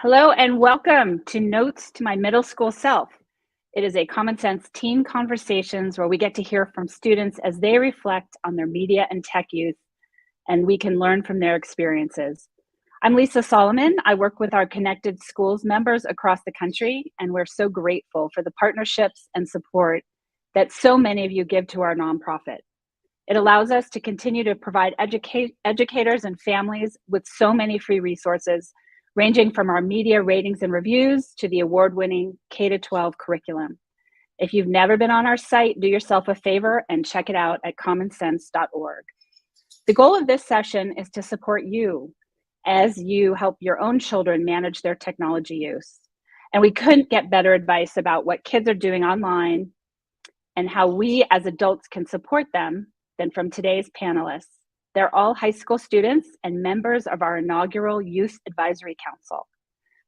Hello and welcome to Notes to My Middle School Self. It is a common sense teen conversations where we get to hear from students as they reflect on their media and tech use, and we can learn from their experiences. I'm Lisa Solomon. I work with our Connected Schools members across the country, and we're so grateful for the partnerships and support that so many of you give to our nonprofit. It allows us to continue to provide educators and families with so many free resources, ranging from our media ratings and reviews to the award-winning K-12 curriculum. If you've never been on our site, do yourself a favor and check it out at commonsense.org. The goal of this session is to support you as you help your own children manage their technology use. And we couldn't get better advice about what kids are doing online and how we as adults can support them than from today's panelists. They're all high school students and members of our inaugural Youth Advisory Council.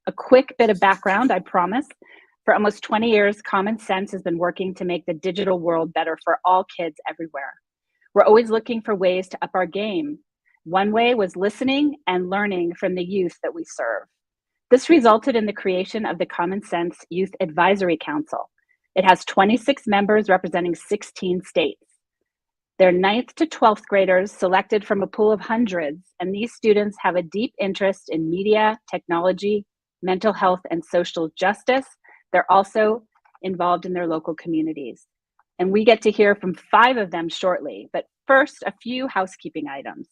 A quick bit of background, I promise. For almost 20 years, Common Sense has been working to make the digital world better for all kids everywhere. We're always looking for ways to up our game. One way was listening and learning from the youth that we serve. This resulted in the creation of the Common Sense Youth Advisory Council. It has 26 members representing 16 states. They're 9th to 12th graders selected from a pool of hundreds, and these students have a deep interest in media, technology, mental health, and social justice. They're also involved in their local communities. And we get to hear from 5 of them shortly, but first, a few housekeeping items.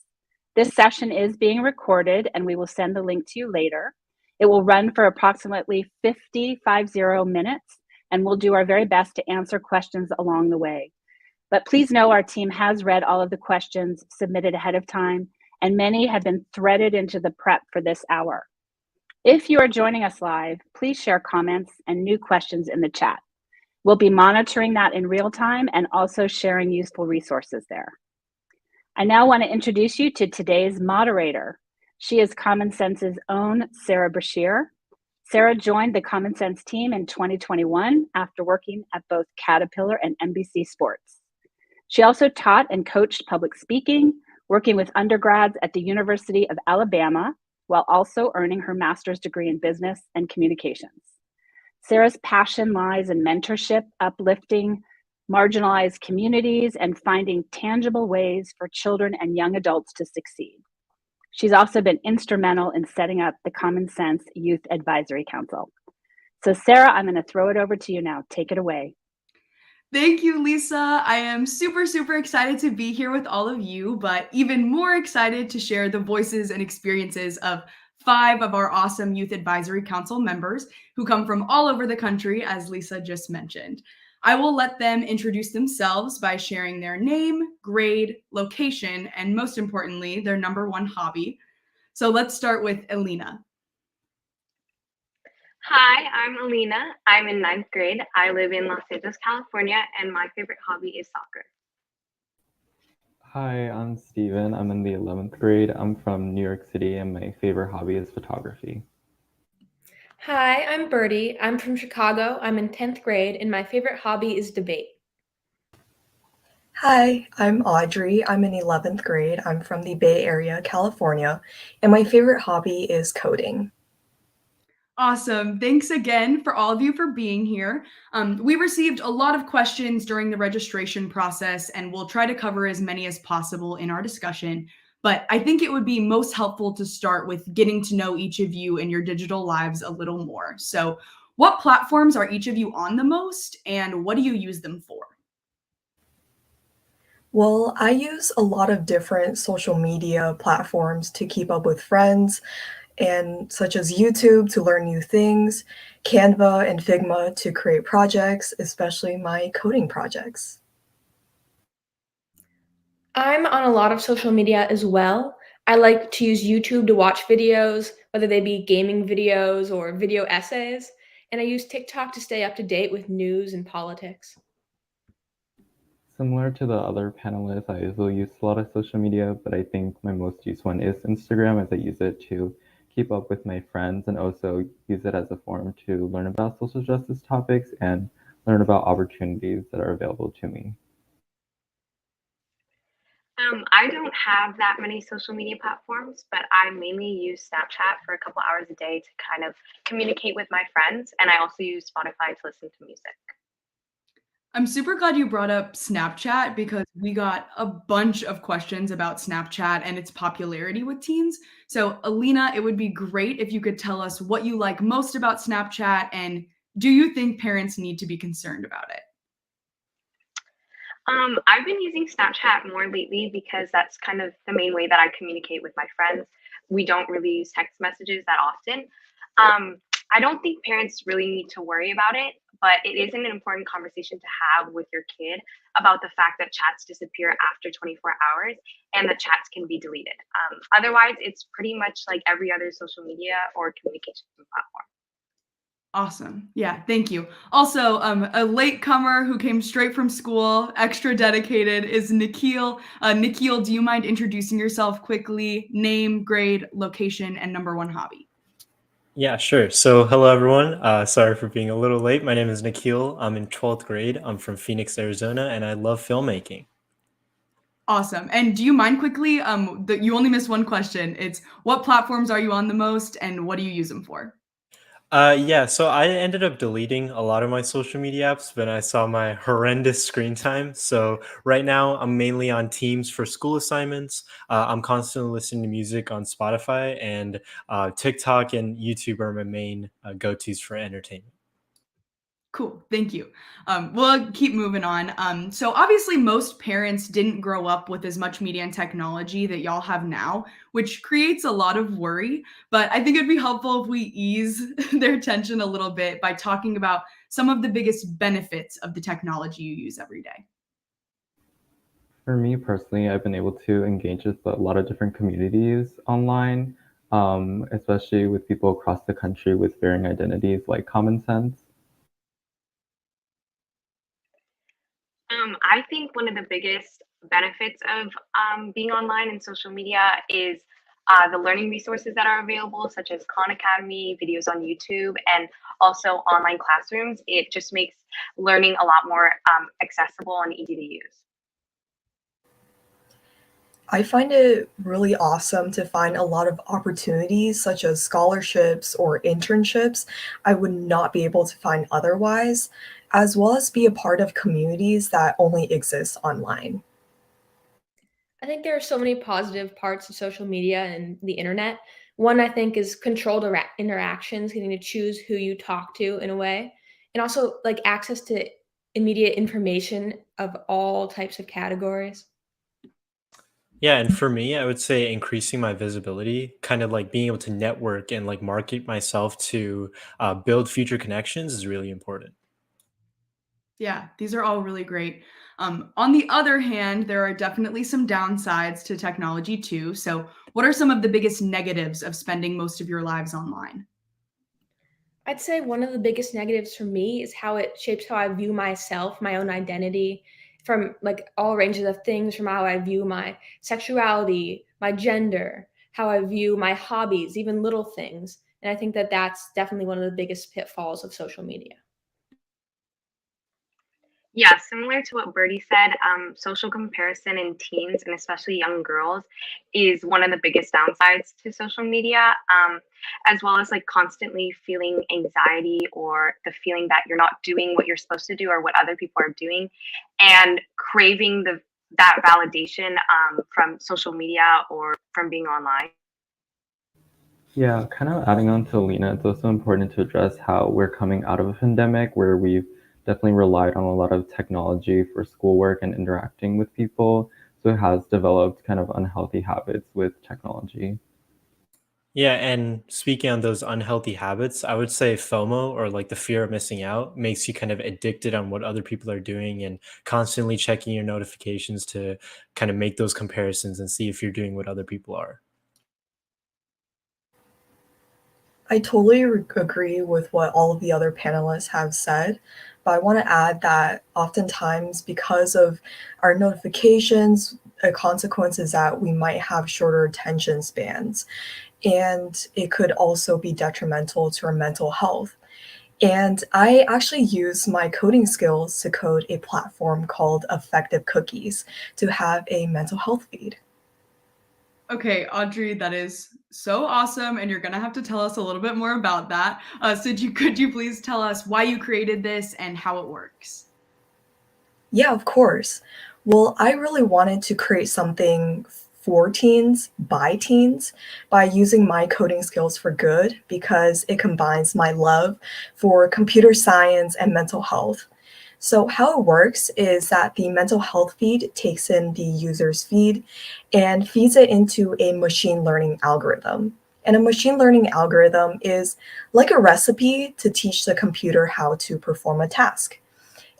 This session is being recorded, and we will send the link to you later. It will run for approximately 50 minutes, and we'll do our very best to answer questions along the way. But please know our team has read all of the questions submitted ahead of time, and many have been threaded into the prep for this hour. If you are joining us live, please share comments and new questions in the chat. We'll be monitoring that in real time and also sharing useful resources there. I now want to introduce you to today's moderator. She is Common Sense's own Sarah Brashear. Sarah joined the Common Sense team in 2021 after working at both Caterpillar and NBC Sports. She also taught and coached public speaking, working with undergrads at the University of Alabama, while also earning her master's degree in business and communications. Sarah's passion lies in mentorship, uplifting marginalized communities, and finding tangible ways for children and young adults to succeed. She's also been instrumental in setting up the Common Sense Youth Advisory Council. So Sarah, I'm going to throw it over to you now. Take it away. Thank you, Lisa. I am super excited to be here with all of you, but even more excited to share the voices and experiences of 5 of our awesome Youth Advisory Council members who come from all over the country, as Lisa just mentioned. I will let them introduce themselves by sharing their name, grade, location, and most importantly, their number 1 hobby. So let's start with Elena. Hi, I'm Alina. I'm in 9th grade. I live in Los Angeles, California, and my favorite hobby is soccer. Hi, I'm Steven. I'm in the 11th grade. I'm from New York City, and my favorite hobby is photography. Hi, I'm Birdie. I'm from Chicago. I'm in 10th grade, and my favorite hobby is debate. Hi, I'm Audrey. I'm in 11th grade. I'm from the Bay Area, California, and my favorite hobby is coding. Awesome. Thanks again for all of you for being here. We received a lot of questions during the registration process, and we'll try to cover as many as possible in our discussion. But I think it would be most helpful to start with getting to know each of you and your digital lives a little more. So, what platforms are each of you on the most, and what do you use them for? Well, I use a lot of different social media platforms to keep up with friends, and such as YouTube to learn new things, Canva and Figma to create projects, especially my coding projects. I'm on a lot of social media as well. I like to use YouTube to watch videos, whether they be gaming videos or video essays, and I use TikTok to stay up to date with news and politics. Similar to the other panelists, I also use a lot of social media, but I think my most used one is Instagram, as I use it to keep up with my friends and also use it as a forum to learn about social justice topics and learn about opportunities that are available to me. I don't have that many social media platforms, but I mainly use Snapchat for a couple hours a day to kind of communicate with my friends, and I also use Spotify to listen to music. I'm super glad you brought up Snapchat because we got a bunch of questions about Snapchat and its popularity with teens. So, Alina, it would be great if you could tell us what you like most about Snapchat and do you think parents need to be concerned about it? I've been using Snapchat more lately because that's kind of the main way that I communicate with my friends. We don't really use text messages that often. Um, I don't think parents really need to worry about it, but it is an important conversation to have with your kid about the fact that chats disappear after 24 hours and that chats can be deleted. Otherwise, it's pretty much like every other social media or communication platform. Awesome. Yeah, thank you. Also, a latecomer who came straight from school, extra dedicated, is Nikhil. Nikhil, do you mind introducing yourself quickly? Name, grade, location, and number one hobby. Yeah, sure. So, hello everyone. Sorry for being a little late. My name is Nikhil. I'm in 12th grade. I'm from Phoenix, Arizona, and I love filmmaking. Awesome. And do you mind quickly? You only missed one question. It's what platforms are you on the most, and what do you use them for? Yeah, so I ended up deleting a lot of my social media apps when I saw my horrendous screen time. So right now I'm mainly on Teams for school assignments. I'm constantly listening to music on Spotify, and TikTok and YouTube are my main go-tos for entertainment. Cool. Thank you. We'll keep moving on. So obviously most parents didn't grow up with as much media and technology that y'all have now, which creates a lot of worry. But I think it'd be helpful if we ease their tension a little bit by talking about some of the biggest benefits of the technology you use every day. For me personally, I've been able to engage with a lot of different communities online, especially with people across the country with varying identities like Common Sense. I think one of the biggest benefits of being online and social media is the learning resources that are available, such as Khan Academy, videos on YouTube, and also online classrooms. It just makes learning a lot more accessible and easy to use. I find it really awesome to find a lot of opportunities, such as scholarships or internships, I would not be able to find otherwise, as well as be a part of communities that only exist online. I think there are so many positive parts of social media and the internet. One, I think, is controlled interactions, getting to choose who you talk to in a way, and also like access to immediate information of all types of categories. Yeah, and for me, I would say increasing my visibility, kind of like being able to network and like market myself to build future connections is really important. Yeah, these are all really great. On the other hand, there are definitely some downsides to technology too. So, what are some of the biggest negatives of spending most of your lives online? I'd say one of the biggest negatives for me is how it shapes how I view myself, my own identity, from like all ranges of things, from how I view my sexuality, my gender, how I view my hobbies, even little things. And I think that that's definitely one of the biggest pitfalls of social media. Yeah, similar to what Birdie said, social comparison in teens and especially young girls is one of the biggest downsides to social media, as well as like constantly feeling anxiety or the feeling that you're not doing what you're supposed to do or what other people are doing, and craving the that validation from social media or from being online. Yeah, kind of adding on to Lena, it's also important to address how we're coming out of a pandemic where we've definitely relied on a lot of technology for schoolwork and interacting with people. So it has developed kind of unhealthy habits with technology. Yeah, and speaking on those unhealthy habits, I would say FOMO or like the fear of missing out makes you kind of addicted on what other people are doing and constantly checking your notifications to kind of make those comparisons and see if you're doing what other people are. I totally agree with what all of the other panelists have said, but I want to add that oftentimes, because of our notifications, a consequence is that we might have shorter attention spans, and it could also be detrimental to our mental health. And I actually use my coding skills to code a platform called Effective Cookies to have a mental health feed. Okay, Audrey, that is so awesome, and you're gonna have to tell us a little bit more about that. Could you please tell us why you created this and how it works? Yeah, of course. Well, I really wanted to create something for teens by teens by using my coding skills for good because it combines my love for computer science and mental health. So, how it works is that the mental health feed takes in the user's feed and feeds it into a machine learning algorithm. And a machine learning algorithm is like a recipe to teach the computer how to perform a task.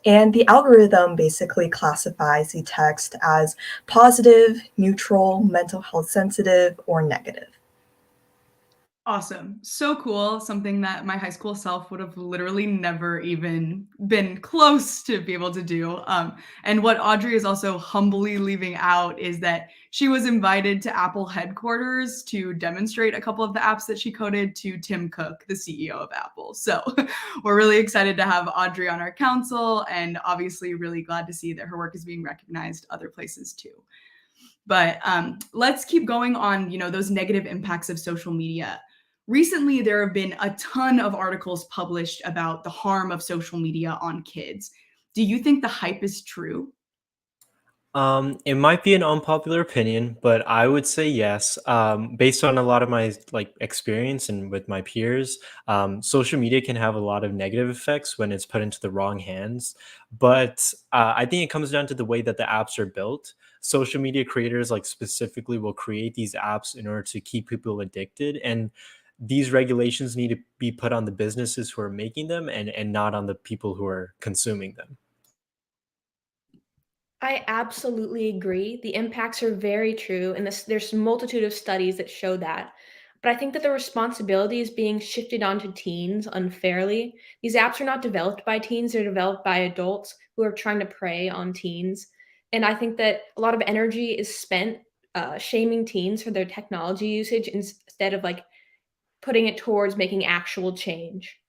And the algorithm basically classifies the text as positive, neutral, mental health sensitive, or negative. Awesome. So cool. Something that my high school self would have literally never even been close to be able to do. And what Audrey is also humbly leaving out is that she was invited to Apple headquarters to demonstrate a couple of the apps that she coded to Tim Cook, the CEO of Apple. So we're really excited to have Audrey on our council, and obviously really glad to see that her work is being recognized other places too. But let's keep going on, those negative impacts of social media. Recently, there have been a ton of articles published about the harm of social media on kids. Do you think the hype is true? It might be an unpopular opinion, but I would say yes. Based on a lot of my experience and with my peers, social media can have a lot of negative effects when it's put into the wrong hands. But I think it comes down to the way that the apps are built. Social media creators, like specifically, will create these apps in order to keep people addicted, and these regulations need to be put on the businesses who are making them, and not on the people who are consuming them. I absolutely agree. The impacts are very true, and there's a multitude of studies that show that. But I think that the responsibility is being shifted onto teens unfairly. These apps are not developed by teens, they're developed by adults who are trying to prey on teens. And I think that a lot of energy is spent shaming teens for their technology usage instead of like putting it towards making actual change.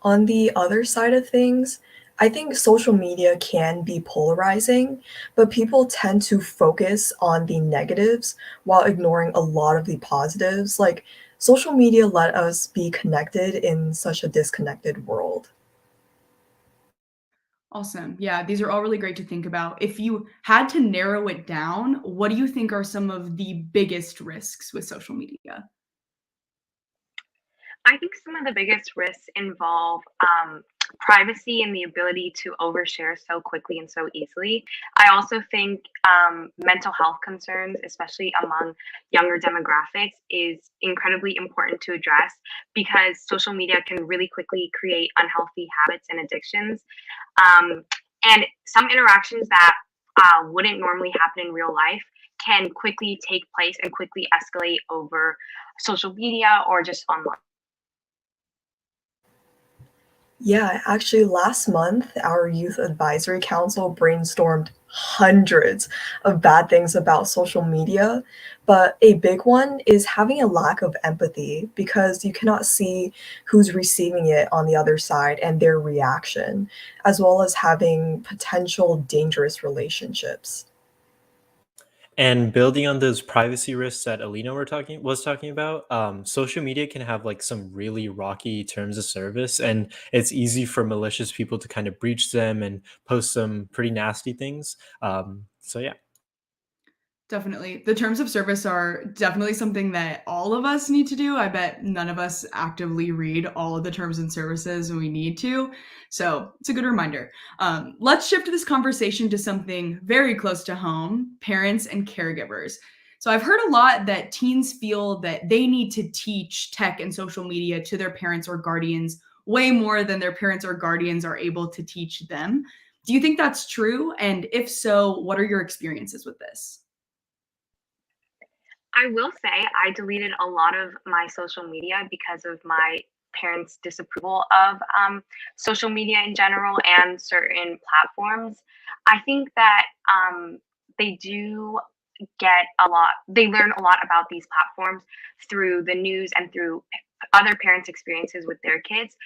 On the other side of things, I think social media can be polarizing, but people tend to focus on the negatives while ignoring a lot of the positives. Like, social media let us be connected in such a disconnected world. Awesome. Yeah, these are all really great to think about. If you had to narrow it down, what do you think are some of the biggest risks with social media? I think some of the biggest risks involve privacy and the ability to overshare so quickly and so easily. I also think mental health concerns, especially among younger demographics, is incredibly important to address because social media can really quickly create unhealthy habits and addictions. Um, and some interactions that wouldn't normally happen in real life can quickly take place and quickly escalate over social media or just online. Yeah, actually, last month, our youth advisory council brainstormed hundreds of bad things about social media. But a big one is having a lack of empathy because you cannot see who's receiving it on the other side and their reaction, as well as having potential dangerous relationships. And building on those privacy risks that Alina was talking about, social media can have like some really rocky terms of service, and it's easy for malicious people to kind of breach them and post some pretty nasty things. So yeah. Definitely. The terms of service are definitely something that all of us need to do. I bet none of us actively read all of the terms and services and we need to. So it's a good reminder. Let's shift this conversation to something very close to home, parents and caregivers. So I've heard a lot that teens feel that they need to teach tech and social media to their parents or guardians way more than their parents or guardians are able to teach them. Do you think that's true? And if so, what are your experiences with this? I will say I deleted a lot of my social media because of my parents' disapproval of social media in general and certain platforms. I think that they do they learn a lot about these platforms through the news and through other parents' experiences with their kids.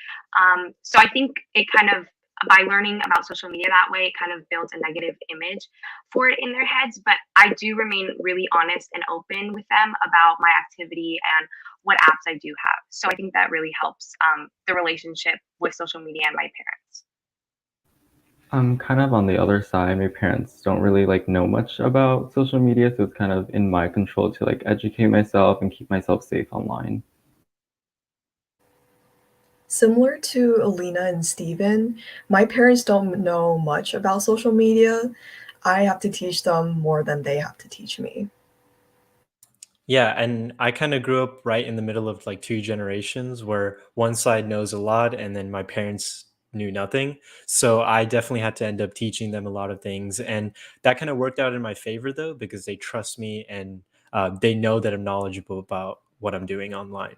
So I think it kind of, by learning about social media that way, it kind of builds a negative image for it in their heads. But I do remain really honest and open with them about my activity and what apps I do have. So I think that really helps the relationship with social media and my parents. I'm kind of on the other side. My parents don't really like know much about social media, so it's kind of in my control to like educate myself and keep myself safe online. Similar to Alina and Steven, my parents don't know much about social media. I have to teach them more than they have to teach me. Yeah, and I kind of grew up right in the middle of like two generations where one side knows a lot and then my parents knew nothing. So I definitely had to end up teaching them a lot of things. And that kind of worked out in my favor though, because they trust me and they know that I'm knowledgeable about what I'm doing online.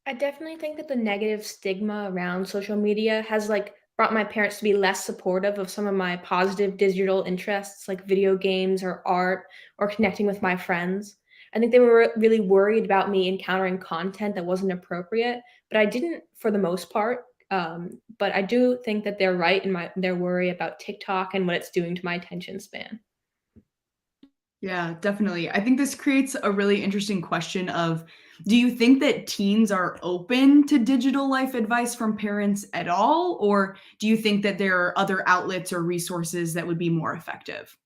I definitely think that the negative stigma around social media has like brought my parents to be less supportive of some of my positive digital interests like video games or art or connecting with my friends. I think they were really worried about me encountering content that wasn't appropriate, but I didn't for the most part. But I do think that they're right in their worry about TikTok and what it's doing to my attention span. Yeah, definitely. I think this creates a really interesting question of, do you think that teens are open to digital life advice from parents at all? Or do you think that there are other outlets or resources that would be more effective?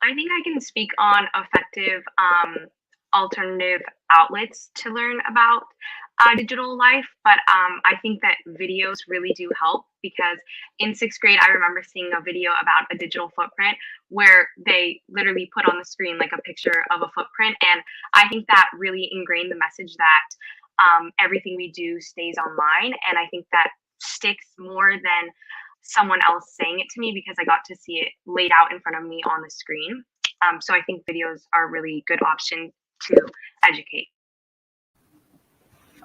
I think I can speak on effective alternative outlets to learn about digital life, but I think that videos really do help because in sixth grade, I remember seeing a video about a digital footprint where they literally put on the screen like a picture of a footprint. And I think that really ingrained the message that everything we do stays online. And I think that sticks more than someone else saying it to me because I got to see it laid out in front of me on the screen. So I think videos are a really good option to educate.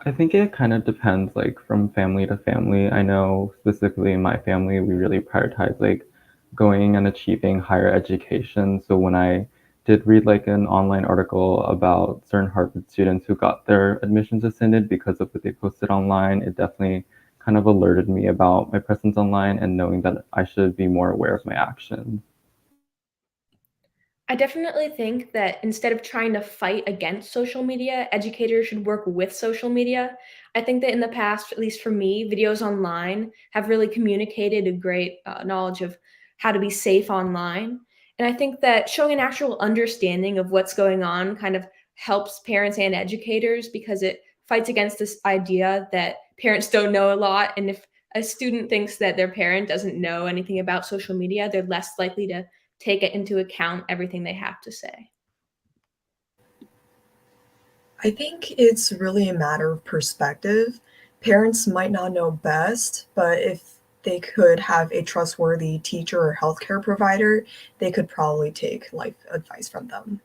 I think it kind of depends like from family to family. I know specifically in my family, we really prioritize like going and achieving higher education. So when I did read like an online article about certain Harvard students who got their admissions rescinded because of what they posted online, it definitely kind of alerted me about my presence online and knowing that I should be more aware of my actions. I definitely think that instead of trying to fight against social media, educators should work with social media. I think that in the past, at least for me, videos online have really communicated a great knowledge of how to be safe online. And I think that showing an actual understanding of what's going on kind of helps parents and educators because it fights against this idea that parents don't know a lot. And if a student thinks that their parent doesn't know anything about social media, they're less likely to take it into account everything they have to say. I think it's really a matter of perspective. Parents might not know best, but if they could have a trustworthy teacher or healthcare provider, they could probably take life advice from them.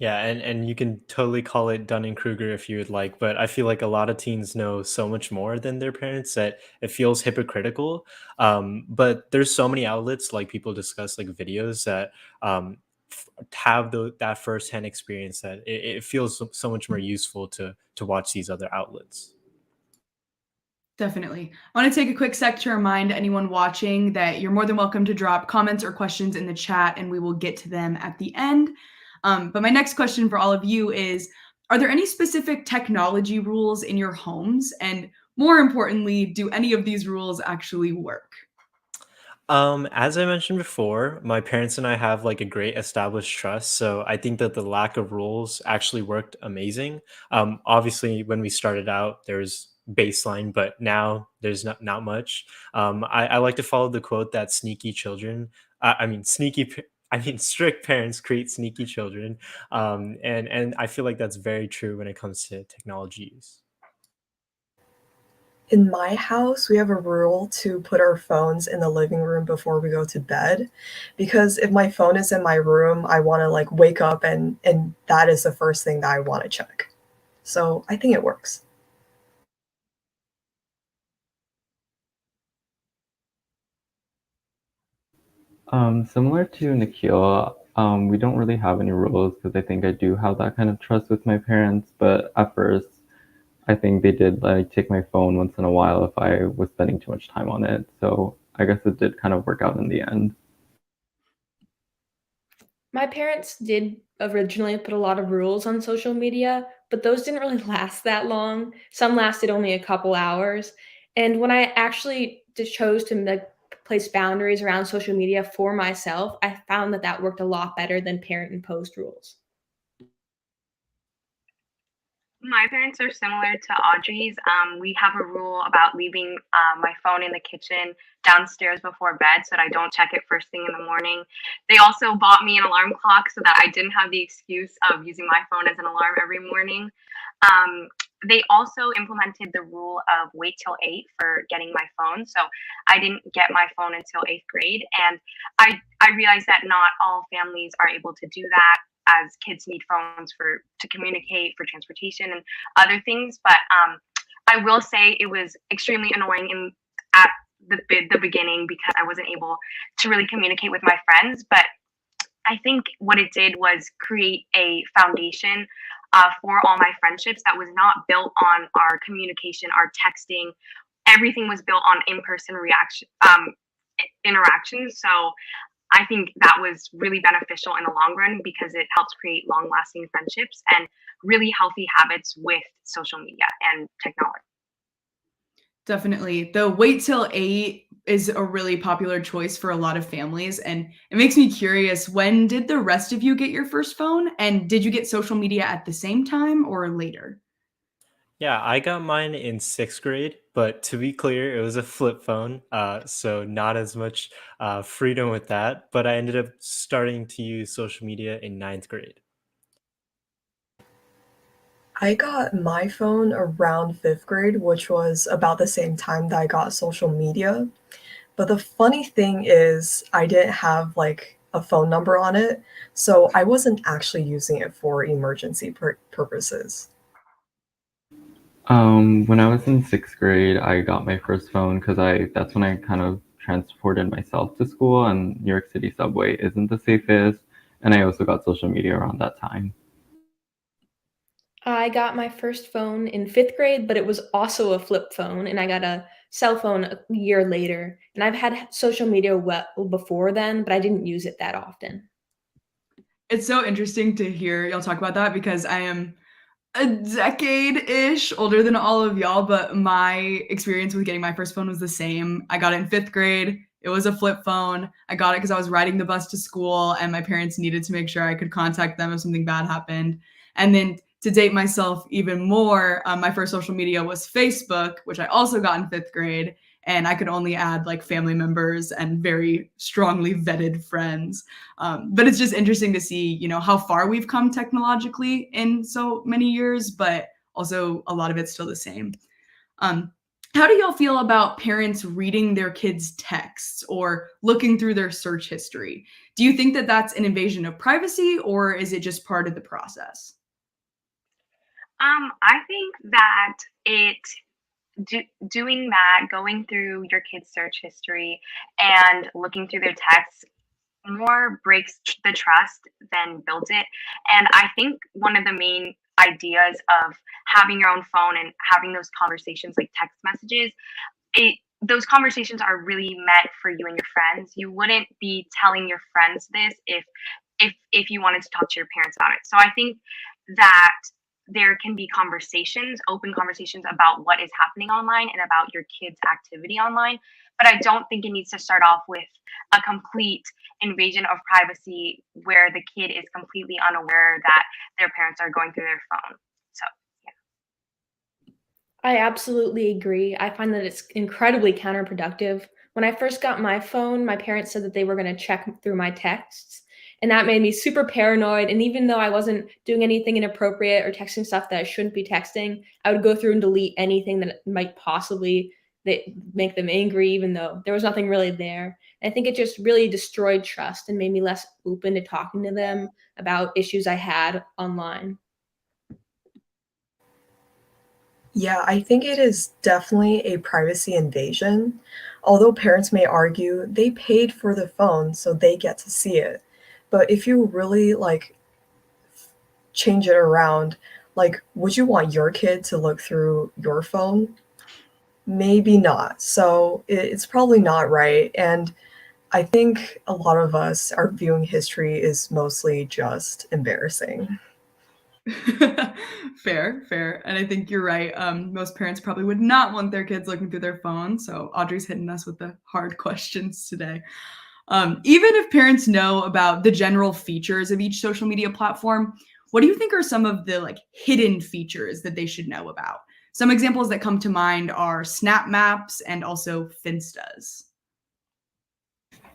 Yeah, and you can totally call it Dunning-Kruger if you would like, but I feel like a lot of teens know so much more than their parents that it feels hypocritical. But there's so many outlets, like people discuss, like videos that have that firsthand experience that it feels so much more useful to watch these other outlets. Definitely. I want to take a quick sec to remind anyone watching that you're more than welcome to drop comments or questions in the chat and we will get to them at the end. But my next question for all of you is, are there any specific technology rules in your homes? And more importantly, do any of these rules actually work? As I mentioned before, my parents and I have like a great established trust. So I think that the lack of rules actually worked amazing. Obviously, when we started out, there's baseline, but now there's not much. I like to follow the quote that sneaky children, I mean, I mean, strict parents create sneaky children. And I feel like that's very true when it comes to technology use. In my house, we have a rule to put our phones in the living room before we go to bed because if my phone is in my room, I want to like wake up and that is the first thing that I want to check. So, I think it works. Similar to Nikhil, We don't really have any rules because I think I do have that kind of trust with my parents. But at first, I think they did like take my phone once in a while if I was spending too much time on it. So I guess it did kind of work out in the end. My parents did originally put a lot of rules on social media, but those didn't really last that long. Some lasted only a couple hours. And when I actually just chose to like place boundaries around social media for myself, I found that that worked a lot better than parent imposed rules. My parents are similar to Audrey's. We have a rule about leaving my phone in the kitchen downstairs before bed so that I don't check it first thing in the morning. They also bought me an alarm clock so that I didn't have the excuse of using my phone as an alarm every morning. Um, they also implemented the rule of wait till 8 for getting my phone. So I didn't get my phone until 8th grade. And I realized that not all families are able to do that, as kids need phones for to communicate, for transportation and other things. But I will say it was extremely annoying at the beginning because I wasn't able to really communicate with my friends. But I think what it did was create a foundation for all my friendships that was not built on our communication, our texting. Everything was built on in-person interactions. So I think that was really beneficial in the long run because it helps create long lasting friendships and really healthy habits with social media and technology. Definitely. The wait till 8 is a really popular choice for a lot of families. And it makes me curious, when did the rest of you get your first phone? And did you get social media at the same time or later? Yeah, I got mine in 6th grade, but to be clear, it was a flip phone, so not as much freedom with that. But I ended up starting to use social media in 9th grade. I got my phone around 5th grade, which was about the same time that I got social media. But the funny thing is, I didn't have like a phone number on it, so I wasn't actually using it for emergency purposes. When I was in 6th grade, I got my first phone because I that's when I kind of transported myself to school, and New York City subway isn't the safest. And I also got social media around that time. I got my first phone in 5th grade, but it was also a flip phone, and I got a cell phone a year later. And I've had social media well before then, but I didn't use it that often. It's so interesting to hear y'all talk about that because I am a decade-ish older than all of y'all, but my experience with getting my first phone was the same. I got it in 5th grade. It was a flip phone. I got it because I was riding the bus to school and my parents needed to make sure I could contact them if something bad happened. And then to date myself even more, my first social media was Facebook, which I also got in 5th grade. And I could only add like family members and very strongly vetted friends. But it's just interesting to see, how far we've come technologically in so many years, but also a lot of it's still the same. Um, how do y'all feel about parents reading their kids' texts or looking through their search history? Do you think that that's an invasion of privacy or is it just part of the process? I think that doing that, going through your kid's search history and looking through their texts more breaks the trust than builds it. And I think one of the main ideas of having your own phone and having those conversations like text messages, those conversations are really meant for you and your friends. You wouldn't be telling your friends this if you wanted to talk to your parents about it. So I think that there can be conversations, open conversations about what is happening online and about your kids' activity online. But I don't think it needs to start off with a complete invasion of privacy where the kid is completely unaware that their parents are going through their phone. So, yeah. I absolutely agree. I find that it's incredibly counterproductive. When I first got my phone, my parents said that they were going to check through my texts, and that made me super paranoid. And even though I wasn't doing anything inappropriate or texting stuff that I shouldn't be texting, I would go through and delete anything that might possibly that make them angry, even though there was nothing really there. And I think it just really destroyed trust and made me less open to talking to them about issues I had online. Yeah, I think it is definitely a privacy invasion. Although parents may argue they paid for the phone, so they get to see it. But if you really like change it around, like, would you want your kid to look through your phone? Maybe not. So it's probably not right. And I think a lot of us, our viewing history is mostly just embarrassing. Fair, fair. And I think you're right. Most parents probably would not want their kids looking through their phone. So Audrey's hitting us with the hard questions today. Even if parents know about the general features of each social media platform, what do you think are some of the like hidden features that they should know about? Some examples that come to mind are Snap Maps and also Finstas.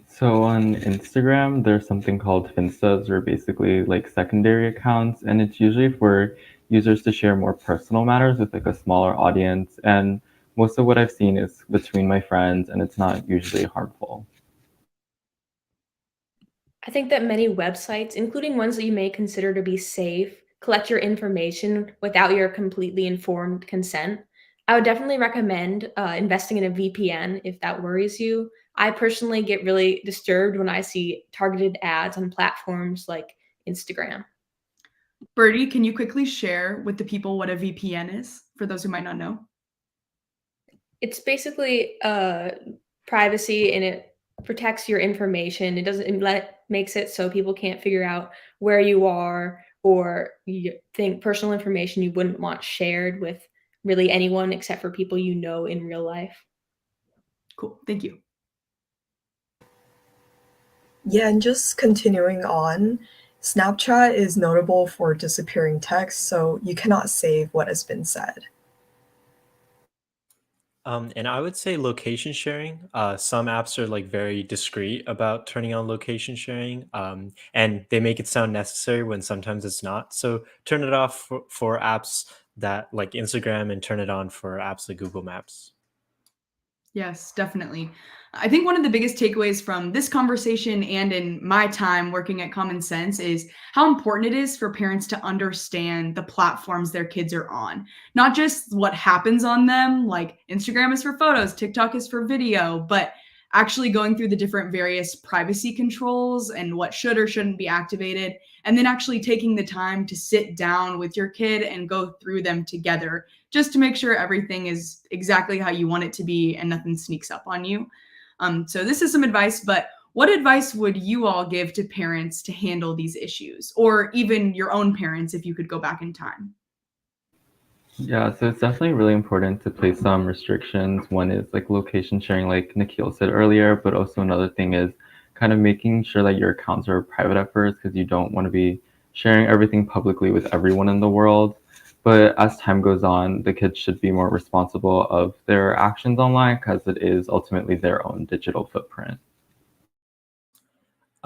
So on Instagram, there's something called Finstas, or basically like secondary accounts, and it's usually for users to share more personal matters with like a smaller audience. And most of what I've seen is between my friends, and it's not usually harmful. I think that many websites, including ones that you may consider to be safe, collect your information without your completely informed consent. I would definitely recommend investing in a VPN if that worries you. I personally get really disturbed when I see targeted ads on platforms like Instagram. Birdie, can you quickly share with the people what a VPN is for those who might not know? It's basically privacy, and it protects your information. It doesn't makes it so people can't figure out where you are, or you think personal information you wouldn't want shared with really anyone except for people you know in real life. Cool. Thank you. Yeah, and just continuing on, Snapchat is notable for disappearing text, so you cannot save what has been said. And I would say location sharing. Some apps are like very discreet about turning on location sharing, and they make it sound necessary when sometimes it's not. So turn it off for apps that like Instagram, and turn it on for apps like Google Maps. Yes, definitely. I think one of the biggest takeaways from this conversation and in my time working at Common Sense is how important it is for parents to understand the platforms their kids are on. Not just what happens on them, like Instagram is for photos, TikTok is for video, but actually going through the different various privacy controls and what should or shouldn't be activated, and then actually taking the time to sit down with your kid and go through them together just to make sure everything is exactly how you want it to be and nothing sneaks up on you. So this is some advice, but what advice would you all give to parents to handle these issues, or even your own parents if you could go back in time? Yeah, so it's definitely really important to place some restrictions. One is like location sharing, like Nikhil said earlier, but also another thing is kind of making sure that your accounts are private at first, because you don't want to be sharing everything publicly with everyone in the world. But as time goes on, the kids should be more responsible of their actions online, because it is ultimately their own digital footprint.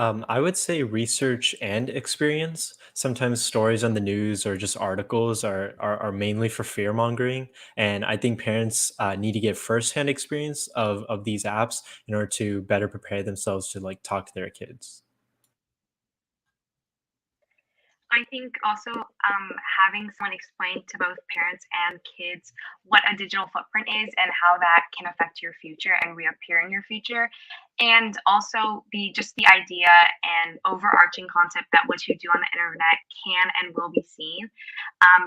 I would say research and experience. Sometimes stories on the news or just articles are mainly for fear mongering. And I think parents need to get firsthand experience of these apps in order to better prepare themselves to like talk to their kids. I think also having someone explain to both parents and kids what a digital footprint is and how that can affect your future and reappear in your future, and also the idea and overarching concept that what you do on the internet can and will be seen.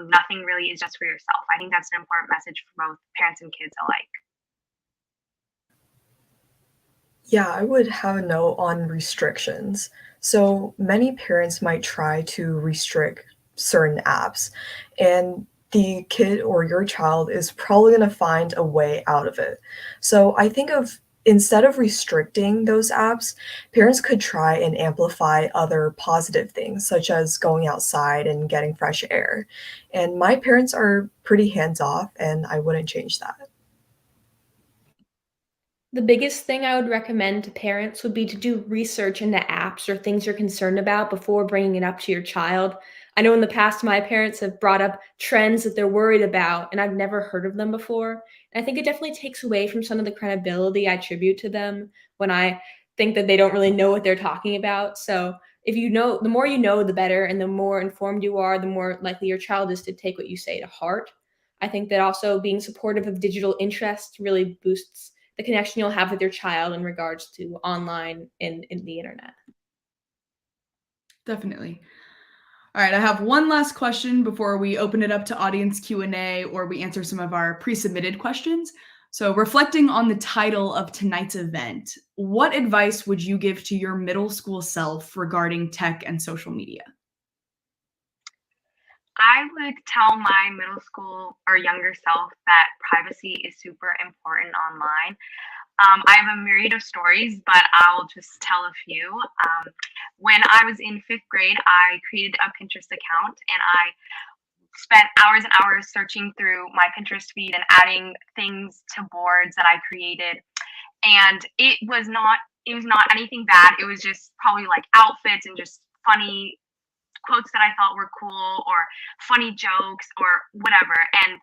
Nothing really is just for yourself. I think that's an important message for both parents and kids alike. Yeah, I would have a note on restrictions. So many parents might try to restrict certain apps, and the kid or your child is probably going to find a way out of it. So I think of instead of restricting those apps, parents could try and amplify other positive things, such as going outside and getting fresh air. And my parents are pretty hands off, and I wouldn't change that. The biggest thing I would recommend to parents would be to do research into apps or things you're concerned about before bringing it up to your child. I know in the past, my parents have brought up trends that they're worried about, and I've never heard of them before. And I think it definitely takes away from some of the credibility I attribute to them when I think that they don't really know what they're talking about. So, if you know, the more you know, the better, and the more informed you are, the more likely your child is to take what you say to heart. I think that also being supportive of digital interests really boosts the connection you'll have with your child in regards to online and in the internet. Definitely. All right, I have one last question before we open it up to audience Q&A or we answer some of our pre-submitted questions. So, reflecting on the title of tonight's event, what advice would you give to your middle school self regarding tech and social media? I would tell my middle school or younger self that privacy is super important online. I have a myriad of stories, but I'll just tell a few. When I was in fifth grade, I created a Pinterest account and I spent hours and hours searching through my Pinterest feed and adding things to boards that I created. And it was not anything bad. It was just probably like outfits and just funny quotes that I thought were cool or funny jokes or whatever. And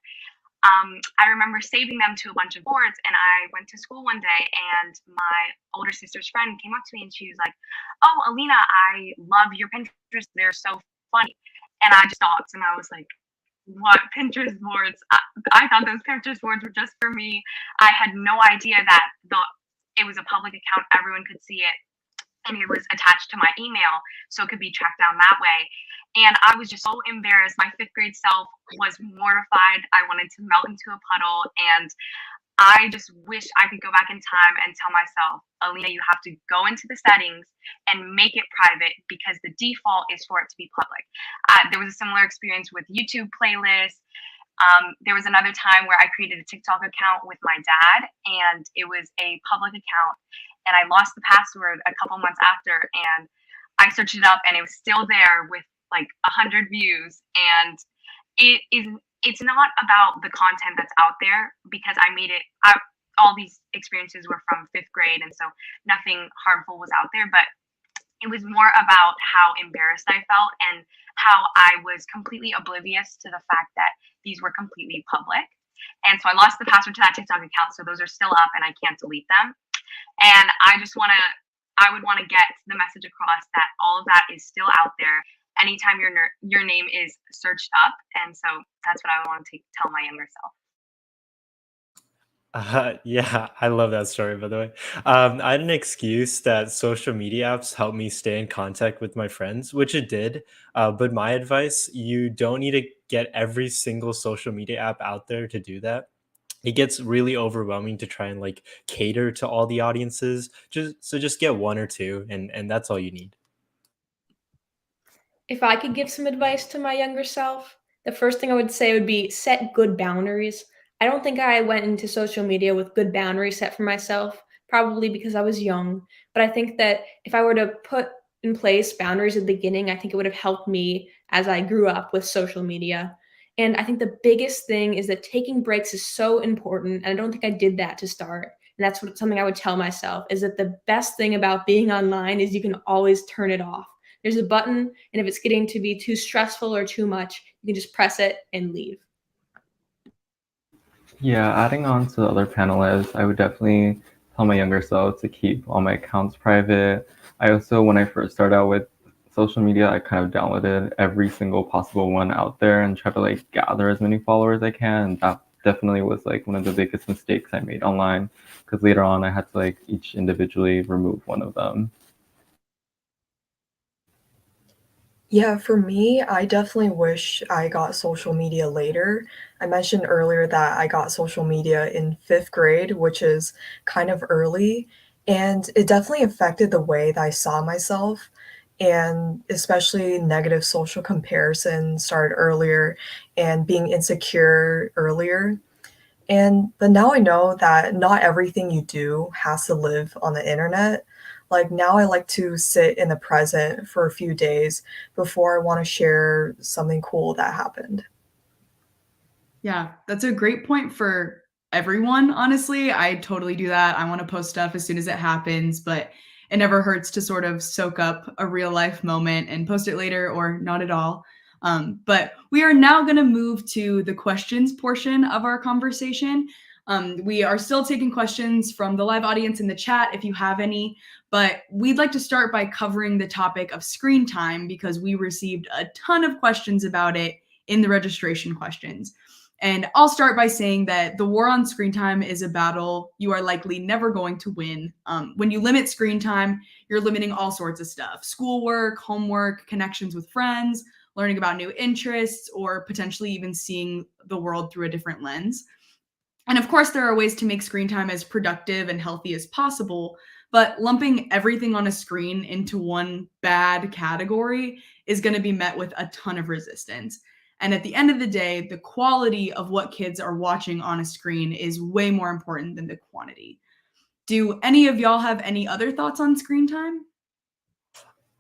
I remember saving them to a bunch of boards, and I went to school one day, and my older sister's friend came up to me, and she was like, "Oh, Alina, I love your Pinterest. They're so funny." And I just stopped, and I was like, "What Pinterest boards? I thought those Pinterest boards were just for me. I had no idea that it was a public account. Everyone could see it, and it was attached to my email, so it could be tracked down that way." And I was just so embarrassed. My fifth grade self was mortified. I wanted to melt into a puddle. And I just wish I could go back in time and tell myself, Alina, you have to go into the settings and make it private because the default is for it to be public. There was a similar experience with YouTube playlists. There was another time where I created a TikTok account with my dad, and it was a public account. And I lost the password a couple months after, and I searched it up, and it was still there with like 100 views. And it's not about the content that's out there because I made it. All these experiences were from fifth grade, and so nothing harmful was out there. But it was more about how embarrassed I felt and how I was completely oblivious to the fact that these were completely public. And so I lost the password to that TikTok account. So those are still up and I can't delete them. And I would want to get the message across that all of that is still out there anytime your name is searched up. And so that's what I want to tell my younger self. Yeah, I love that story, by the way. I had an excuse that social media apps help me stay in contact with my friends, which it did. But my advice, you don't need to get every single social media app out there to do that. It gets really overwhelming to try and like cater to all the audiences. Just get one or two, and that's all you need. If I could give some advice to my younger self, the first thing I would say would be set good boundaries. I don't think I went into social media with good boundaries set for myself, probably because I was young. But I think that if I were to put in place boundaries at the beginning, I think it would have helped me as I grew up with social media. And I think the biggest thing is that taking breaks is so important. And I don't think I did that to start. And that's something I would tell myself is that the best thing about being online is you can always turn it off. There's a button, and if it's getting to be too stressful or too much, you can just press it and leave. Yeah, adding on to the other panelists, I would definitely tell my younger self to keep all my accounts private. I also, when I first started out with social media, I kind of downloaded every single possible one out there and try to like gather as many followers as I can. And that definitely was like one of the biggest mistakes I made online because later on I had to like each individually remove one of them. Yeah, for me, I definitely wish I got social media later. I mentioned earlier that I got social media in fifth grade, which is kind of early, and it definitely affected the way that I saw myself, and especially negative social comparison started earlier and being insecure earlier. But now I know that not everything you do has to live on the internet. Like now I like to sit in the present for a few days before I want to share something cool that happened. Yeah, that's a great point for everyone, honestly. I totally do that. I want to post stuff as soon as it happens, but it never hurts to sort of soak up a real life moment and post it later or not at all. But we are now going to move to the questions portion of our conversation. We are still taking questions from the live audience in the chat if you have any, but we'd like to start by covering the topic of screen time because we received a ton of questions about it in the registration questions. And I'll start by saying that the war on screen time is a battle you are likely never going to win. When you limit screen time, you're limiting all sorts of stuff: schoolwork, homework, connections with friends, learning about new interests, or potentially even seeing the world through a different lens. And of course, there are ways to make screen time as productive and healthy as possible, but lumping everything on a screen into one bad category is going to be met with a ton of resistance. And at the end of the day, the quality of what kids are watching on a screen is way more important than the quantity. Do any of y'all have any other thoughts on screen time?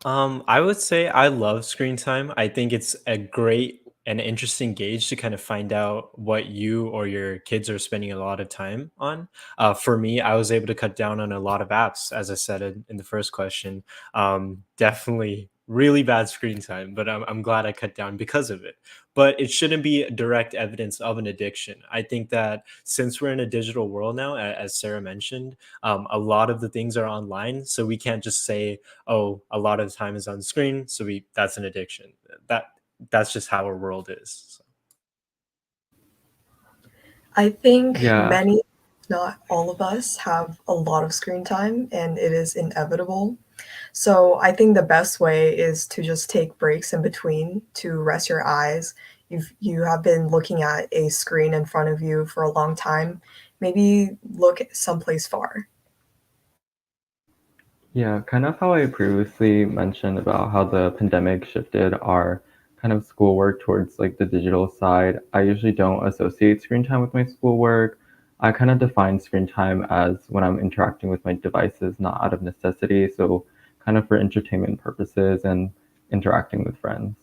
I would say I love screen time. I think it's a great and interesting gauge to kind of find out what you or your kids are spending a lot of time on. For me, I was able to cut down on a lot of apps, as I said in the first question. Definitely really bad screen time, but I'm glad I cut down because of it. But it shouldn't be direct evidence of an addiction. I think that since we're in a digital world now, as Sarah mentioned, a lot of the things are online. So we can't just say, oh, a lot of the time is on screen, so we that's an addiction. That's just how our world is. So. I think Yeah, many, if not all of us, have a lot of screen time and it is inevitable. So I think the best way is to just take breaks in between to rest your eyes. If you have been looking at a screen in front of you for a long time, maybe look someplace far. yeah, kind of how I previously mentioned about how the pandemic shifted our kind of schoolwork towards like the digital side. I usually don't associate screen time with my schoolwork. I kind of define screen time as when I'm interacting with my devices, not out of necessity. So kind of for entertainment purposes and interacting with friends.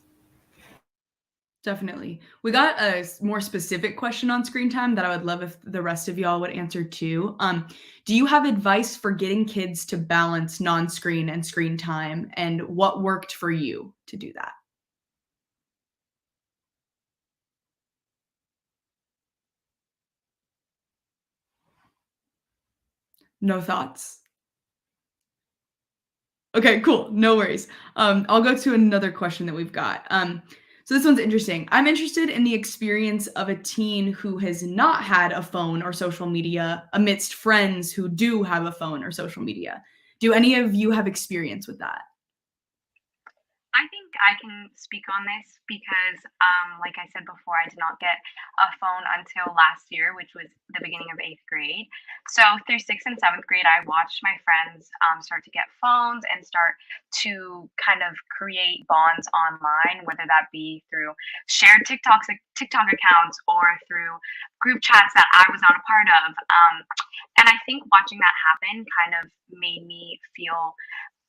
Definitely. We got a more specific question on screen time that I would love if the rest of y'all would answer too. Do you have advice for getting kids to balance non-screen and screen time, and what worked for you to do that? No thoughts? Okay, cool. No worries. I'll go to another question that we've got. So this one's interesting. I'm interested in the experience of a teen who has not had a phone or social media amidst friends who do have a phone or social media. Do any of you have experience with that? I think I can speak on this because, like I said before, I did not get a phone until last year, which was the beginning of eighth grade. So through sixth and seventh grade, I watched my friends start to get phones and start to kind of create bonds online, whether that be through shared TikTok accounts or through group chats that I was not a part of. And I think watching that happen kind of made me feel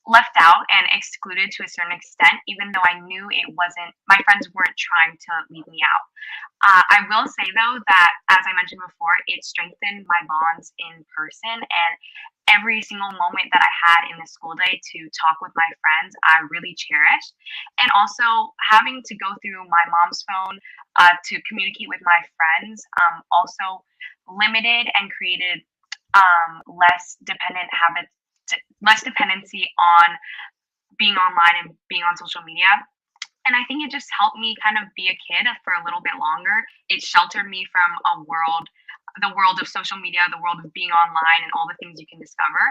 left out and excluded to a certain extent, even though I knew it wasn't, my friends weren't trying to leave me out. I will say though that, as I mentioned before, it strengthened my bonds in person, and every single moment that I had in the school day to talk with my friends, I really cherished. And also having to go through my mom's phone to communicate with my friends also limited and created less dependent habits, less dependency on being online and being on social media. And I think it just helped me kind of be a kid for a little bit longer. It sheltered me from the world of social media, the world of being online, and all the things you can discover.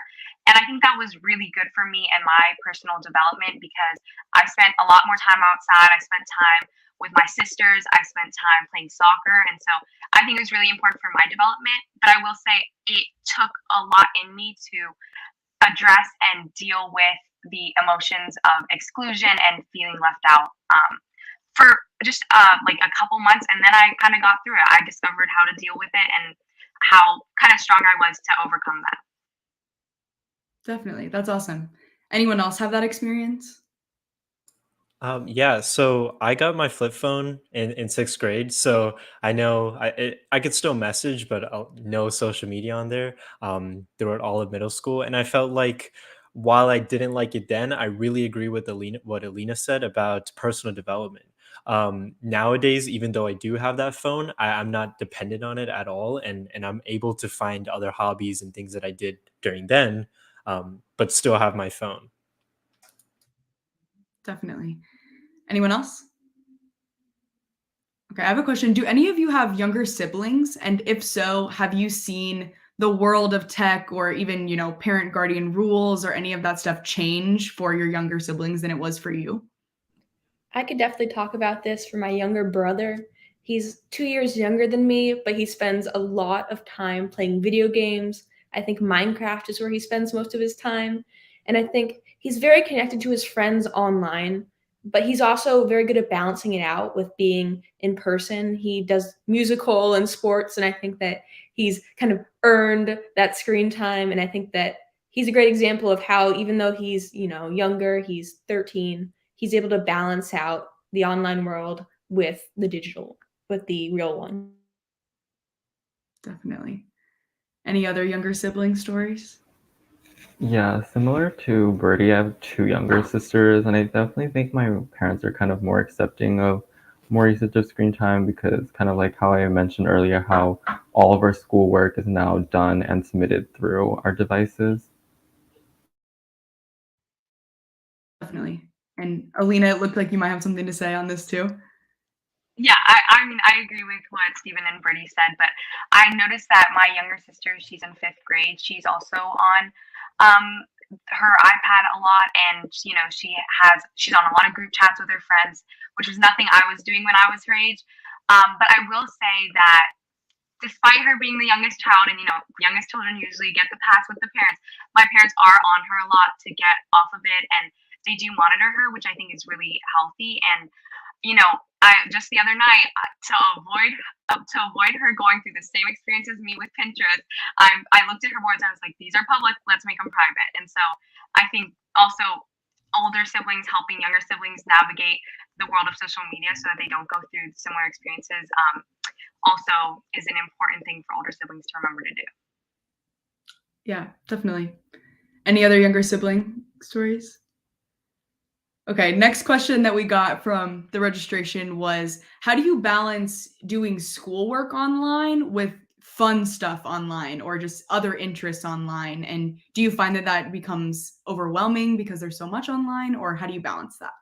And I think that was really good for me and my personal development because I spent a lot more time outside. I spent time with my sisters. I spent time playing soccer. And so I think it was really important for my development. But I will say it took a lot in me to address and deal with the emotions of exclusion and feeling left out for just like a couple months, and then I kind of got through it. I discovered how to deal with it and how kind of strong I was to overcome that. Definitely. That's awesome. Anyone else have that experience? Yeah, so I got my flip phone in sixth grade, so I know I could still message, but no social media on there throughout all of middle school, and I felt like while I didn't like it then, I really agree with what Alina said about personal development. Nowadays, even though I do have that phone, I'm not dependent on it at all, and I'm able to find other hobbies and things that I did during then, but still have my phone. Definitely. Anyone else? Okay, I have a question. Do any of you have younger siblings? And if so, have you seen the world of tech or even, parent guardian rules or any of that stuff change for your younger siblings than it was for you? I could definitely talk about this for my younger brother. He's 2 years younger than me, but he spends a lot of time playing video games. I think Minecraft is where he spends most of his time. And I think he's very connected to his friends online, but he's also very good at balancing it out with being in person. He does musical and sports, and I think that he's kind of earned that screen time. And I think that he's a great example of how, even though he's, younger, he's 13, he's able to balance out the online world with the real one. Definitely. Any other younger sibling stories? Yeah, similar to Birdie, I have two younger sisters, and I definitely think my parents are kind of more accepting of more usage of screen time because, kind of like how I mentioned earlier, how all of our schoolwork is now done and submitted through our devices. Definitely. And Alina, it looked like you might have something to say on this too. Yeah, I mean, I agree with what Stephen and Brittany said, but I noticed that my younger sister, she's in fifth grade. She's also on her iPad a lot, and she's on a lot of group chats with her friends, which is nothing I was doing when I was her age. But I will say that despite her being the youngest child, and youngest children usually get the pass with the parents, my parents are on her a lot to get off of it, and they do monitor her, which I think is really healthy. And I just the other night to avoid her going through the same experience as me with Pinterest, I looked at her boards and I was like, these are public, let's make them private. And so I think also older siblings helping younger siblings navigate the world of social media so that they don't go through similar experiences also is an important thing for older siblings to remember to do. Yeah, definitely. Any other younger sibling stories? Okay, next question that we got from the registration was, how do you balance doing schoolwork online with fun stuff online or just other interests online? And do you find that that becomes overwhelming because there's so much online, or how do you balance that?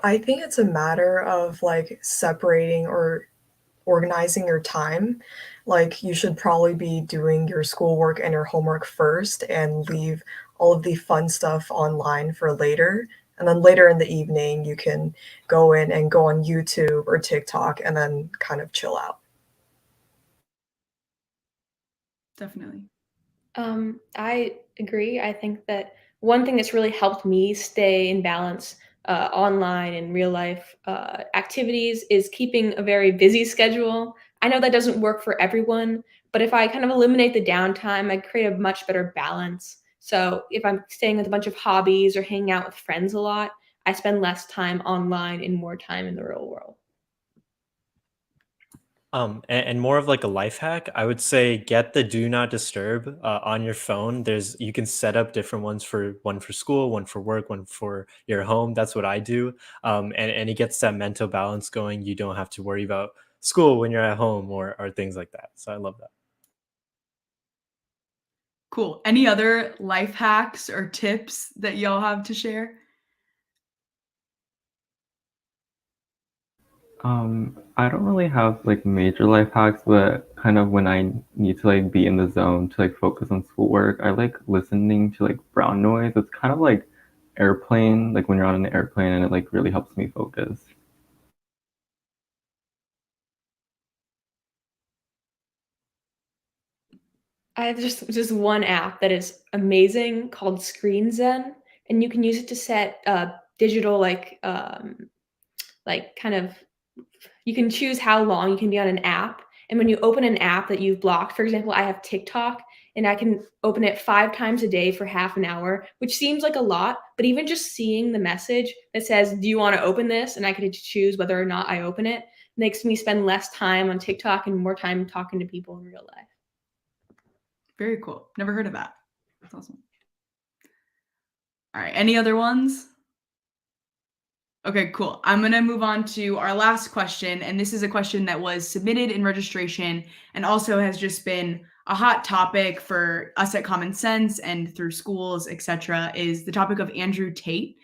I think it's a matter of like separating or organizing your time. Like you should probably be doing your schoolwork and your homework first and leave all of the fun stuff online for later. And then later in the evening, you can go in and go on YouTube or TikTok and then kind of chill out. Definitely. I agree. I think that one thing that's really helped me stay in balance online and real life activities is keeping a very busy schedule. I know that doesn't work for everyone, but if I kind of eliminate the downtime, I create a much better balance. So if I'm staying with a bunch of hobbies or hanging out with friends a lot, I spend less time online and more time in the real world. And more of like a life hack, I would say get the do not disturb on your phone. You can set up different ones for one for school, one for work, one for your home. That's what I do. And it gets that mental balance going. You don't have to worry about school when you're at home or things like that. So I love that. Cool. Any other life hacks or tips that y'all have to share? I don't really have like major life hacks, but kind of when I need to like be in the zone to like focus on schoolwork, I like listening to like brown noise. It's kind of like airplane, like when you're on an airplane, and it like really helps me focus. I have just one app that is amazing called Screen Zen, and you can use it to set digital like kind of you can choose how long you can be on an app. And when you open an app that you've blocked, for example, I have TikTok and I can open it 5 times a day for half an hour, which seems like a lot, but even just seeing the message that says, do you want to open this? And I can choose whether or not I open it makes me spend less time on TikTok and more time talking to people in real life. Very cool. Never heard of that. That's awesome. All right. Any other ones? Okay, cool. I'm going to move on to our last question. And this is a question that was submitted in registration and also has just been a hot topic for us at Common Sense and through schools, etc., is the topic of Andrew Tate.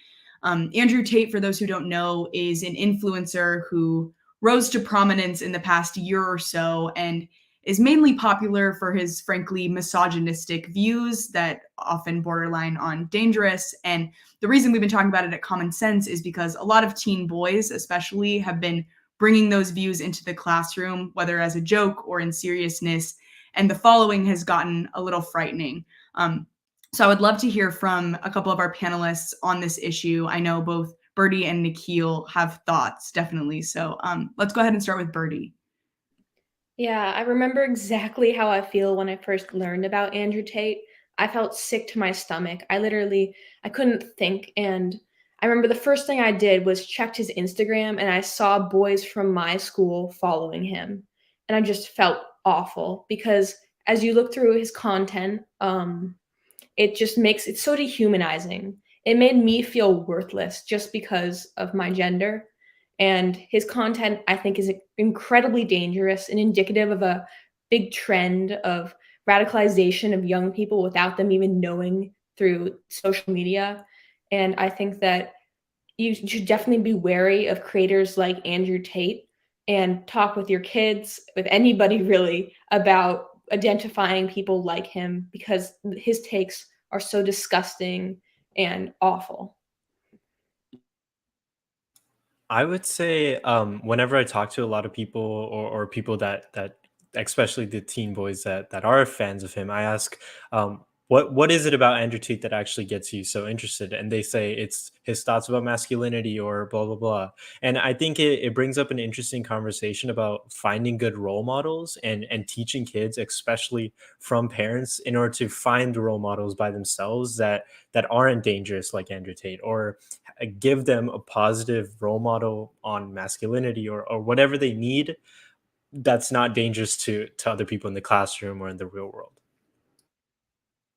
Andrew Tate, for those who don't know, is an influencer who rose to prominence in the past year or so and is mainly popular for his frankly misogynistic views that often borderline on dangerous. And the reason we've been talking about it at Common Sense is because a lot of teen boys especially have been bringing those views into the classroom, whether as a joke or in seriousness, and the following has gotten a little frightening. So I would love to hear from a couple of our panelists on this issue. I know both Birdie and Nikhil have thoughts, definitely. So let's go ahead and start with Birdie. Yeah, I remember exactly how I feel when I first learned about Andrew Tate. I felt sick to my stomach. I couldn't think. And I remember the first thing I did was checked his Instagram and I saw boys from my school following him. And I just felt awful because as you look through his content, it just makes it so dehumanizing. It made me feel worthless just because of my gender. And his content, I think, is incredibly dangerous and indicative of a big trend of radicalization of young people without them even knowing through social media. And I think that you should definitely be wary of creators like Andrew Tate and talk with your kids, with anybody really, about identifying people like him because his takes are so disgusting and awful. I would say whenever I talk to a lot of people or people that especially the teen boys that are fans of him, I ask what is it about Andrew Tate that actually gets you so interested? And they say it's his thoughts about masculinity or blah blah blah. And I think it brings up an interesting conversation about finding good role models and teaching kids, especially from parents, in order to find role models by themselves that aren't dangerous like Andrew Tate, or give them a positive role model on masculinity or whatever they need that's not dangerous to other people in the classroom or in the real world.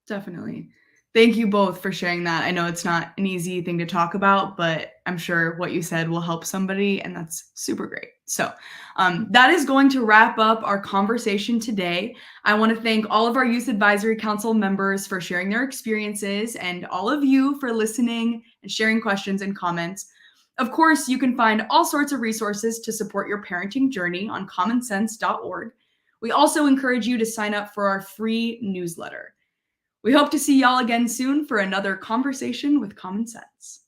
Definitely. Thank you both for sharing that. I know it's not an easy thing to talk about, but I'm sure what you said will help somebody, and that's super great. So that is going to wrap up our conversation today. I want to thank all of our Youth Advisory Council members for sharing their experiences and all of you for listening and sharing questions and comments. Of course, you can find all sorts of resources to support your parenting journey on commonsense.org. We also encourage you to sign up for our free newsletter. We hope to see y'all again soon for another conversation with Common Sense.